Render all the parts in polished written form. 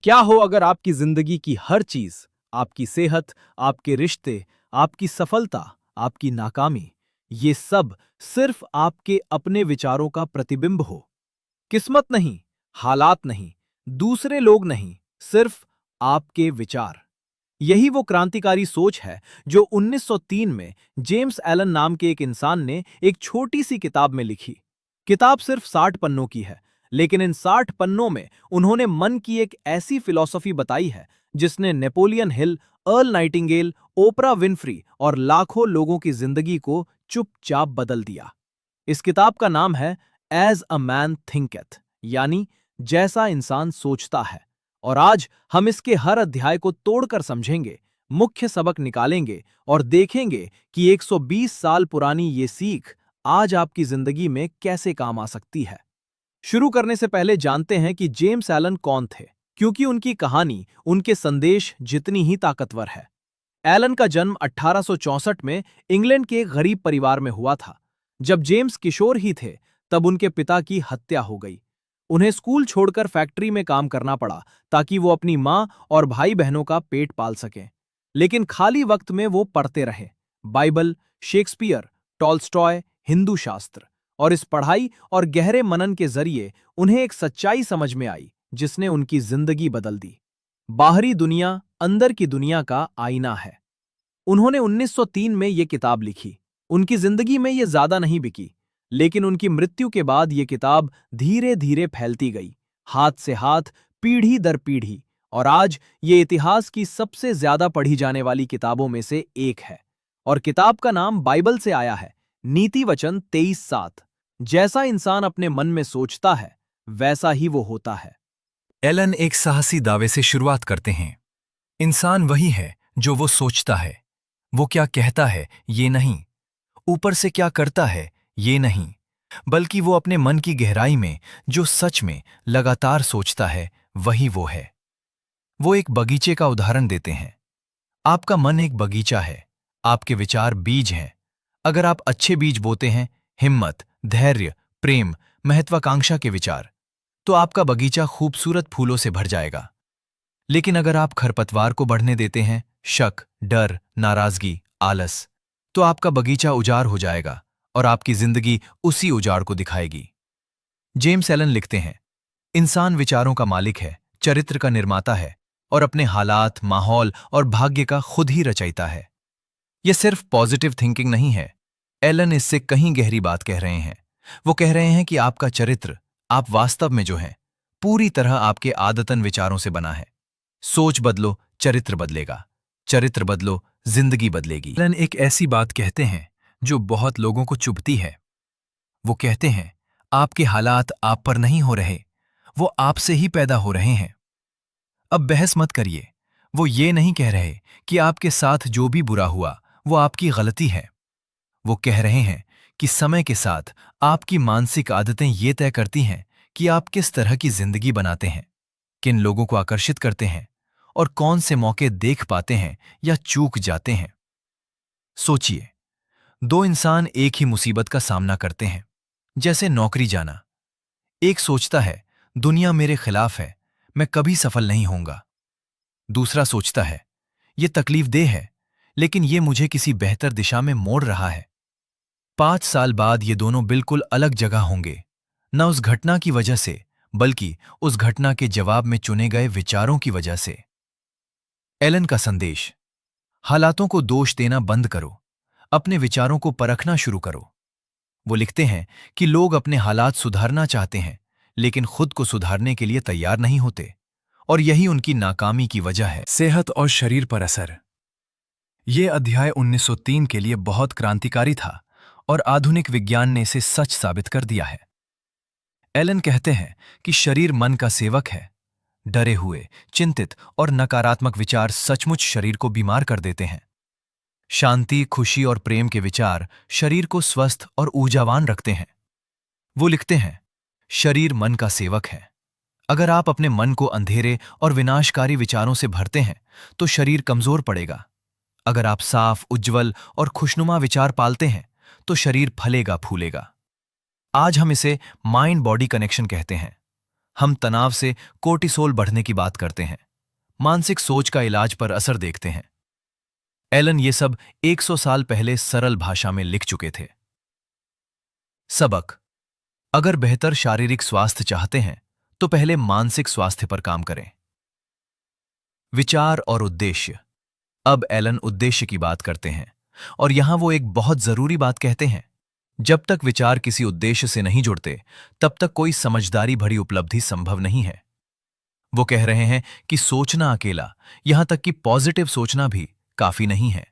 क्या हो अगर आपकी जिंदगी की हर चीज, आपकी सेहत, आपके रिश्ते, आपकी सफलता, आपकी नाकामी, ये सब सिर्फ आपके अपने विचारों का प्रतिबिंब हो? किस्मत नहीं, हालात नहीं, दूसरे लोग नहीं, सिर्फ आपके विचार। यही वो क्रांतिकारी सोच है जो 1903 में जेम्स एलन नाम के एक इंसान ने एक छोटी सी किताब में लिखी। किताब सिर्फ 60 पन्नों की है, लेकिन इन 60 पन्नों में उन्होंने मन की एक ऐसी फिलॉसफी बताई है जिसने नेपोलियन हिल, अर्ल नाइटिंगेल, ओपरा विनफ्री और लाखों लोगों की जिंदगी को चुपचाप बदल दिया। इस किताब का नाम है एज अ मैन थिंकeth, यानी जैसा इंसान सोचता है। और आज हम इसके हर अध्याय को तोड़कर समझेंगे, मुख्य सबक निकालेंगे और देखेंगे कि 120 साल पुरानी ये सीख आज आपकी जिंदगी में कैसे काम आ सकती है। शुरू करने से पहले जानते हैं कि जेम्स एलन कौन थे, क्योंकि उनकी कहानी, उनके संदेश जितनी ही ताकतवर है। एलन का जन्म 1864 में इंग्लैंड के एक गरीब परिवार में हुआ था। जब जेम्स किशोर ही थे, तब उनके पिता की हत्या हो गई। उन्हें स्कूल छोड़कर फैक्ट्री में काम करना पड़ा ताकि वो अपनी मां और भाई बहनों का पेट पाल सकें। लेकिन खाली वक्त में वो पढ़ते रहे, बाइबल, शेक्सपियर, टॉल्स्टॉय, हिंदू शास्त्र। और इस पढ़ाई और गहरे मनन के जरिए उन्हें एक सच्चाई समझ में आई जिसने उनकी जिंदगी बदल दी। बाहरी दुनिया अंदर की दुनिया का आईना है। उन्होंने 1903 में ये किताब लिखी। उनकी जिंदगी में ये ज्यादा नहीं बिकी, लेकिन उनकी मृत्यु के बाद ये किताब धीरे धीरे फैलती गई, हाथ से हाथ, पीढ़ी दर पीढ़ी। और आज ये इतिहास की सबसे ज्यादा पढ़ी जाने वाली किताबों में से एक है। और किताब का नाम बाइबल से आया है, नीति वचन 23:7। जैसा इंसान अपने मन में सोचता है, वैसा ही वो होता है। एलन एक साहसी दावे से शुरुआत करते हैं। इंसान वही है जो वो सोचता है। वो क्या कहता है ये नहीं, ऊपर से क्या करता है ये नहीं, बल्कि वो अपने मन की गहराई में जो सच में लगातार सोचता है वही वो है। वो एक बगीचे का उदाहरण देते हैं। आपका मन एक बगीचा है, आपके विचार बीज हैं। अगर आप अच्छे बीज बोते हैं, हिम्मत, धैर्य, प्रेम, महत्वाकांक्षा के विचार, तो आपका बगीचा खूबसूरत फूलों से भर जाएगा। लेकिन अगर आप खरपतवार को बढ़ने देते हैं, शक, डर, नाराजगी, आलस, तो आपका बगीचा उजाड़ हो जाएगा और आपकी जिंदगी उसी उजाड़ को दिखाएगी। जेम्स एलन लिखते हैं, इंसान विचारों का मालिक है, चरित्र का निर्माता है और अपने हालात, माहौल और भाग्य का खुद ही रचयिता है। यह सिर्फ पॉजिटिव थिंकिंग नहीं है। एलन इससे कहीं गहरी बात कह रहे हैं। वो कह रहे हैं कि आपका चरित्र, आप वास्तव में जो हैं, पूरी तरह आपके आदतन विचारों से बना है। सोच बदलो, चरित्र बदलेगा। चरित्र बदलो, जिंदगी बदलेगी। एलन एक ऐसी बात कहते हैं जो बहुत लोगों को चुभती है। वो कहते हैं, आपके हालात आप पर नहीं हो रहे, वो आपसे ही पैदा हो रहे हैं। अब बहस मत करिए। वो ये नहीं कह रहे कि आपके साथ जो भी बुरा हुआ वो आपकी गलती है। वो कह रहे हैं कि समय के साथ आपकी मानसिक आदतें ये तय करती हैं कि आप किस तरह की जिंदगी बनाते हैं, किन लोगों को आकर्षित करते हैं और कौन से मौके देख पाते हैं या चूक जाते हैं। सोचिए, दो इंसान एक ही मुसीबत का सामना करते हैं, जैसे नौकरी जाना। एक सोचता है, दुनिया मेरे खिलाफ है, मैं कभी सफल नहीं होऊंगा। दूसरा सोचता है, ये तकलीफदेह है, लेकिन ये मुझे किसी बेहतर दिशा में मोड़ रहा है। 5 साल बाद ये दोनों बिल्कुल अलग जगह होंगे, न उस घटना की वजह से, बल्कि उस घटना के जवाब में चुने गए विचारों की वजह से। एलन का संदेश, हालातों को दोष देना बंद करो, अपने विचारों को परखना शुरू करो। वो लिखते हैं कि लोग अपने हालात सुधारना चाहते हैं, लेकिन खुद को सुधारने के लिए तैयार नहीं होते, और यही उनकी नाकामी की वजह है। सेहत और शरीर पर असर। ये अध्याय 1903 के लिए बहुत क्रांतिकारी था और आधुनिक विज्ञान ने इसे सच साबित कर दिया है। एलन कहते हैं कि शरीर मन का सेवक है। डरे हुए, चिंतित और नकारात्मक विचार सचमुच शरीर को बीमार कर देते हैं। शांति, खुशी और प्रेम के विचार शरीर को स्वस्थ और ऊर्जावान रखते हैं। वो लिखते हैं, शरीर मन का सेवक है। अगर आप अपने मन को अंधेरे और विनाशकारी विचारों से भरते हैं, तो शरीर कमजोर पड़ेगा। अगर आप साफ, उज्जवल और खुशनुमा विचार पालते हैं, तो शरीर फलेगा फूलेगा। आज हम इसे माइंड बॉडी कनेक्शन कहते हैं। हम तनाव से कोर्टिसोल बढ़ने की बात करते हैं, मानसिक सोच का इलाज पर असर देखते हैं। एलन ये सब 100 साल पहले सरल भाषा में लिख चुके थे। सबक: अगर बेहतर शारीरिक स्वास्थ्य चाहते हैं तो पहले मानसिक स्वास्थ्य पर काम करें। विचार और उद्देश्य। अब एलन उद्देश्य की बात करते हैं और यहां वो एक बहुत जरूरी बात कहते हैं। जब तक विचार किसी उद्देश्य से नहीं जुड़ते, तब तक कोई समझदारी भरी उपलब्धि संभव नहीं है। वो कह रहे हैं कि सोचना अकेला, यहां तक कि पॉजिटिव सोचना भी काफी नहीं है।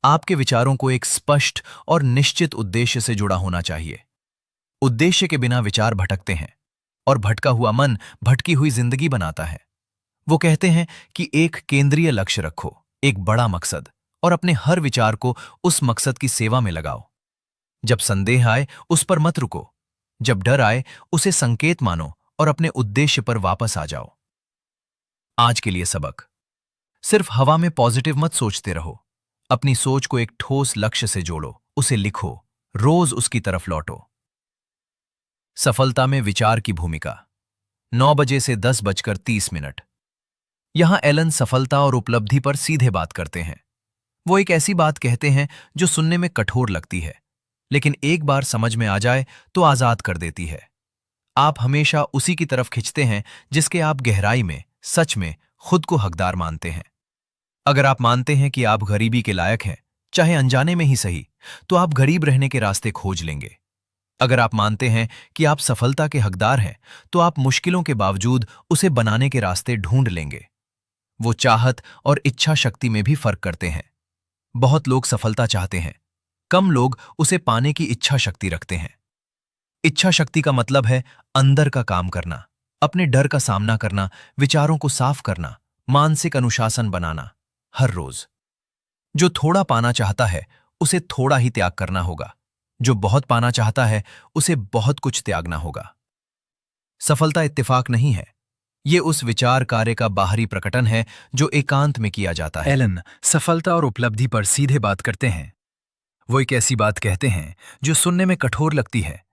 आपके विचारों को एक स्पष्ट और निश्चित उद्देश्य से जुड़ा होना चाहिए। उद्देश्य के बिना विचार भटकते हैं और भटका हुआ मन भटकी हुई जिंदगी बनाता है। वो कहते हैं कि एक केंद्रीय लक्ष्य रखो, एक बड़ा मकसद, और अपने हर विचार को उस मकसद की सेवा में लगाओ। जब संदेह आए उस पर मत रुको, जब डर आए उसे संकेत मानो और अपने उद्देश्य पर वापस आ जाओ। आज के लिए सबक: सिर्फ हवा में पॉजिटिव मत सोचते रहो। अपनी सोच को एक ठोस लक्ष्य से जोड़ो, उसे लिखो, रोज उसकी तरफ लौटो। सफलता में विचार की भूमिका। 9 बजे से 10:30। यहां एलन सफलता और उपलब्धि पर सीधे बात करते हैं। वो एक ऐसी बात कहते हैं जो सुनने में कठोर लगती है, लेकिन एक बार समझ में आ जाए तो आजाद कर देती है। आप हमेशा उसी की तरफ खिंचते हैं जिसके आप गहराई में, सच में खुद को हकदार मानते हैं। अगर आप मानते हैं कि आप गरीबी के लायक हैं, चाहे अनजाने में ही सही, तो आप गरीब रहने के रास्ते खोज लेंगे। अगर आप मानते हैं कि आप सफलता के हकदार हैं, तो आप मुश्किलों के बावजूद उसे बनाने के रास्ते ढूंढ लेंगे। वो चाहत और इच्छा शक्ति में भी फर्क करते हैं। बहुत लोग सफलता चाहते हैं, कम लोग उसे पाने की इच्छा शक्ति रखते हैं। इच्छा शक्ति का मतलब है अंदर का काम करना, अपने डर का सामना करना, विचारों को साफ करना, मानसिक अनुशासन बनाना हर रोज। जो थोड़ा पाना चाहता है उसे थोड़ा ही त्याग करना होगा, जो बहुत पाना चाहता है उसे बहुत कुछ त्यागना होगा। सफलता इत्तेफाक नहीं है, ये उस विचार कार्य का बाहरी प्रकटन है जो एकांत में किया जाता है। एलन सफलता और उपलब्धि पर सीधे बात करते हैं। वो एक ऐसी बात कहते हैं जो सुनने में कठोर लगती है,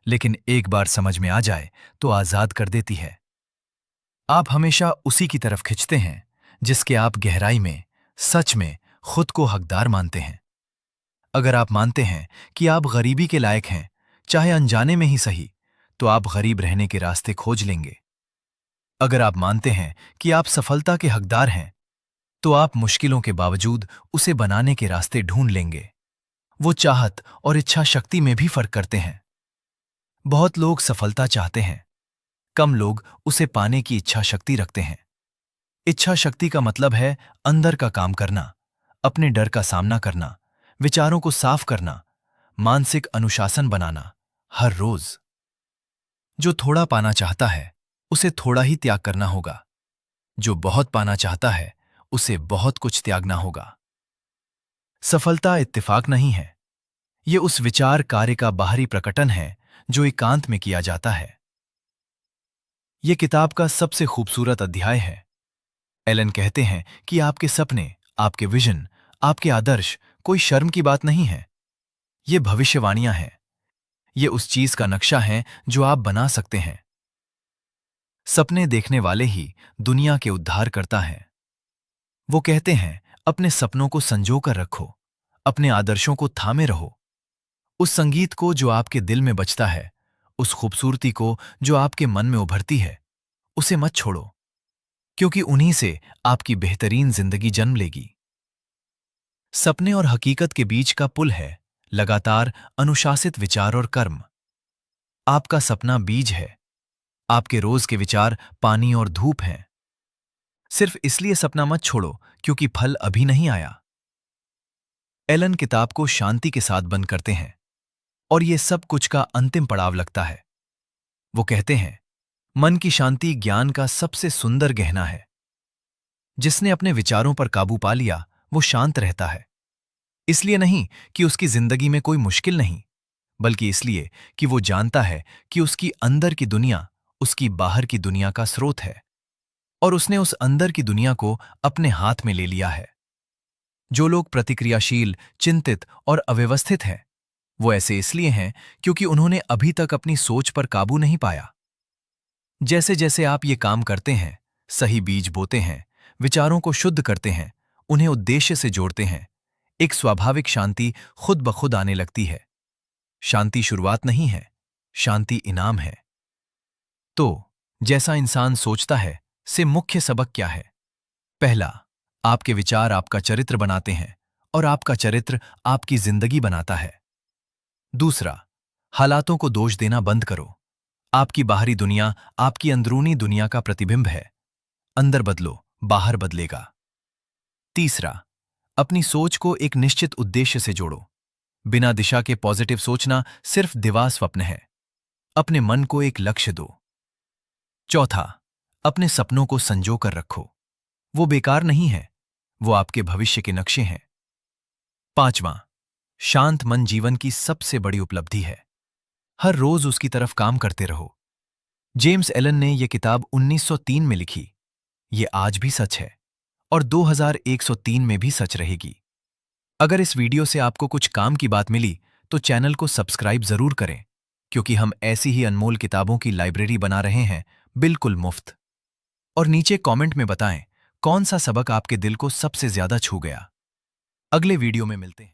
लेकिन एक बार समझ में आ जाए तो आजाद कर देती है। आप हमेशा उसी की तरफ खिंचते हैं जिसके आप गहराई में, सच में खुद को हकदार मानते हैं। अगर आप मानते हैं कि आप गरीबी के लायक हैं, चाहे अनजाने में ही सही, तो आप गरीब रहने के रास्ते खोज लेंगे। अगर आप मानते हैं कि आप सफलता के हकदार हैं, तो आप मुश्किलों के बावजूद उसे बनाने के रास्ते ढूंढ लेंगे। वो चाहत और इच्छा शक्ति में भी फर्क करते हैं। बहुत लोग सफलता चाहते हैं, कम लोग उसे पाने की इच्छा शक्ति रखते हैं। इच्छा शक्ति का मतलब है अंदर का काम करना, अपने डर का सामना करना, विचारों को साफ करना, मानसिक अनुशासन बनाना हर रोज। जो थोड़ा पाना चाहता है उसे थोड़ा ही त्याग करना होगा, जो बहुत पाना चाहता है उसे बहुत कुछ त्यागना होगा। सफलता इत्तेफाक नहीं है, ये उस विचार कार्य का बाहरी प्रकटन है जो एकांत में किया जाता है। ये किताब का सबसे खूबसूरत अध्याय है। एलन कहते हैं कि आपके सपने, आपके विजन, आपके आदर्श कोई शर्म की बात नहीं है। ये भविष्यवाणियां हैं, ये उस चीज का नक्शा है जो आप बना सकते हैं। सपने देखने वाले ही दुनिया के उद्धार करता है। वो कहते हैं अपने सपनों को संजो कर रखो, अपने आदर्शों को थामे रहो। उस संगीत को जो आपके दिल में बजता है, उस खूबसूरती को जो आपके मन में उभरती है, उसे मत छोड़ो, क्योंकि उन्हीं से आपकी बेहतरीन जिंदगी जन्म लेगी। सपने और हकीकत के बीच का पुल है लगातार अनुशासित विचार और कर्म। आपका सपना बीज है, आपके रोज के विचार पानी और धूप हैं। सिर्फ इसलिए सपना मत छोड़ो क्योंकि फल अभी नहीं आया। एलन किताब को शांति के साथ बंद करते हैं और ये सब कुछ का अंतिम पड़ाव लगता है। वो कहते हैं मन की शांति ज्ञान का सबसे सुंदर गहना है। जिसने अपने विचारों पर काबू पा लिया वो शांत रहता है। इसलिए नहीं कि उसकी जिंदगी में कोई मुश्किल नहीं, बल्कि इसलिए कि वो जानता है कि उसकी अंदर की दुनिया उसकी बाहर की दुनिया का स्रोत है और उसने उस अंदर की दुनिया को अपने हाथ में ले लिया है। जो लोग प्रतिक्रियाशील, चिंतित और अव्यवस्थित हैं, वो ऐसे इसलिए हैं क्योंकि उन्होंने अभी तक अपनी सोच पर काबू नहीं पाया। जैसे जैसे आप ये काम करते हैं, सही बीज बोते हैं, विचारों को शुद्ध करते हैं, उन्हें उद्देश्य से जोड़ते हैं, एक स्वाभाविक शांति खुद ब खुद आने लगती है। शांति शुरुआत नहीं है, शांति इनाम है। तो जैसा इंसान सोचता है से मुख्य सबक क्या है? पहला, आपके विचार आपका चरित्र बनाते हैं और आपका चरित्र आपकी जिंदगी बनाता है। दूसरा, हालातों को दोष देना बंद करो। आपकी बाहरी दुनिया आपकी अंदरूनी दुनिया का प्रतिबिंब है। अंदर बदलो, बाहर बदलेगा। तीसरा, अपनी सोच को एक निश्चित उद्देश्य से जोड़ो। बिना दिशा के पॉजिटिव सोचना सिर्फ दिवा स्वप्न है। अपने मन को एक लक्ष्य दो। चौथा, अपने सपनों को संजो कर रखो। वो बेकार नहीं है, वो आपके भविष्य के नक्शे हैं। पांचवां, शांत मन जीवन की सबसे बड़ी उपलब्धि है। हर रोज उसकी तरफ काम करते रहो। जेम्स एलन ने यह किताब 1903 में लिखी। ये आज भी सच है और 2103 में भी सच रहेगी। अगर इस वीडियो से आपको कुछ काम की बात मिली तो चैनल को सब्सक्राइब जरूर करें, क्योंकि हम ऐसी ही अनमोल किताबों की लाइब्रेरी बना रहे हैं, बिल्कुल मुफ्त। और नीचे कमेंट में बताएं कौन सा सबक आपके दिल को सबसे ज्यादा छू गया। अगले वीडियो में मिलते हैं।